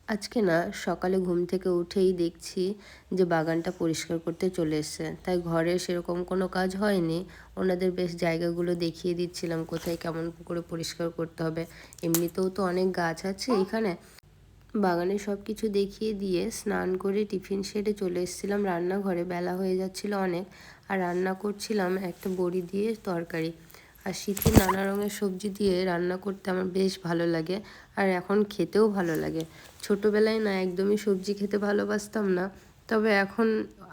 আজকে না সকালে ঘুম থেকে উঠেই দেখছি যে বাগানটা পরিষ্কার করতে চলে এসছে। তাই ঘরে সেরকম কোনো কাজ হয়নি। ওনাদের বেশ জায়গাগুলো দেখিয়ে দিচ্ছিলাম কোথায় কেমন করে পরিষ্কার করতে হবে। এমনিতেও তো অনেক গাছ আছে এখানে। বাগানে সব কিছু দেখিয়ে দিয়ে স্নান করে টিফিন সেরে চলে এসেছিলাম রান্নাঘরে। বেলা হয়ে যাচ্ছিল অনেক, আর রান্না করছিলাম একটা বড়ি দিয়ে তরকারি। আর শীতে নানা রঙের সবজি দিয়ে রান্না করতে আমার বেশ ভালো লাগে, আর এখন খেতেও ভালো লাগে। ছোটোবেলায় না একদমই সবজি খেতে ভালোবাসতাম না, তবে এখন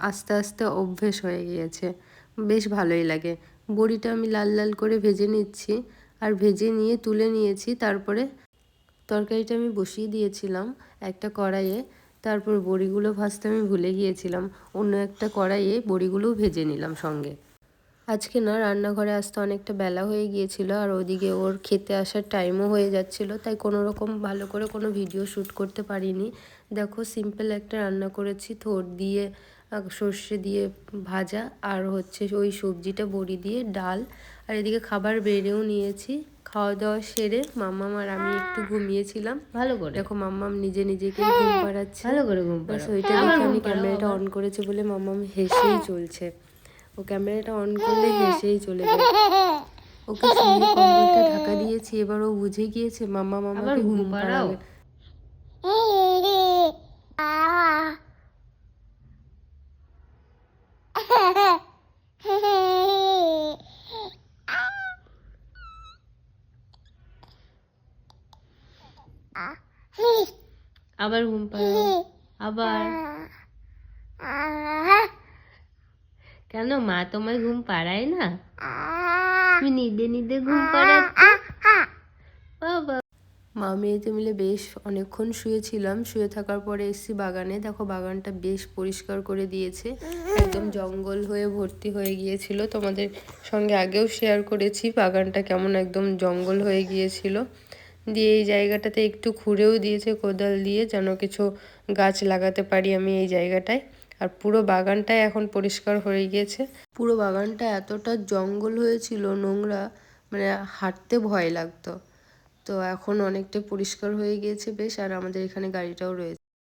আস্তে আস্তে অভ্যেস হয়ে গিয়েছে, বেশ ভালোই লাগে। বড়িটা আমি লাল লাল করে ভেজে নিচ্ছি, আর ভেজে নিয়ে তুলে নিয়েছি। তারপরে তরকারিটা আমি বসিয়ে দিয়েছিলাম একটা কড়াইয়ে। তারপর বড়িগুলো ভাজতে আমি ভুলে গিয়েছিলাম, অন্য একটা কড়াইয়ে বড়িগুলোও ভেজে নিলাম সঙ্গে। আজকে না রান্নাঘরে আসতে অনেকটা বেলা হয়ে গিয়েছিল, আর ওদিকে ওর খেতে আসার টাইমও হয়ে যাচ্ছিল, তাই কোনো রকম ভালো করে কোনো ভিডিও শ্যুট করতে পারিনি। দেখো সিম্পল একটা রান্না করেছি, থোড় দিয়ে সর্ষে দিয়ে ভাজা, আর হচ্ছে ওই সবজিটা বড়ি দিয়ে ডাল। আর এদিকে খাবার বেড়েও নিয়েছি। খাওয়া দাওয়া সেরে মাম্মাম আর আমি একটু ঘুমিয়েছিলাম। ভালো করে দেখো মাম্মাম নিজে নিজেকে ঘুম পাড়াচ্ছে। ভালো করে ঘুম ব্যাস পাড়াও। ওইটা আবার দেখে ঘুম আমি পাড়াও ক্যামেরাটা আবার। অন করেছে বলে মাম্মাম হেসেই চলছে। ও ক্যামেরাটা অন করলে হেসেই চলে যায়। ওকে শুয়ে কম্বলটা ঢাকা দিয়েছি, এবার ও বুঝে গিয়েছে মাম্মা আবার মামাকে ঘুম ঘুম পাড়াও। পাড়াবে। আবার ঘুম পাড়াও আবার। কেন মা তোমায় ঘুম পাড়ায় না? তুমি নিদে নিদে ঘুম পাড়াচ্ছ বাবা। মা মেয়েতে মিলে বেশ অনেকক্ষণ শুয়েছিলাম। শুয়ে থাকার পরে এসেছি বাগানে। দেখো বাগানটা বেশ পরিষ্কার করে দিয়েছে, একদম জঙ্গল হয়ে ভর্তি হয়ে গিয়েছিল। তোমাদের সঙ্গে আগেও শেয়ার করেছি বাগানটা কেমন একদম জঙ্গল হয়ে গিয়েছিল। দিয়ে এই জায়গাটাতে একটু খুঁড়েও দিয়েছে কোদাল দিয়ে, যেন কিছু গাছ লাগাতে পারি আমি এই জায়গাটায়। আর পুরো বাগানটাই এখন পরিষ্কার হয়ে গিয়েছে। পুরো বাগানটা এতটা জঙ্গল হয়েছিল, নোংরা, মানে হাঁটতে ভয় লাগতো। তো এখন অনেকটা পরিষ্কার হয়ে গিয়েছে বেশ, আর আমাদের এখানে গাড়িটাও রয়েছে।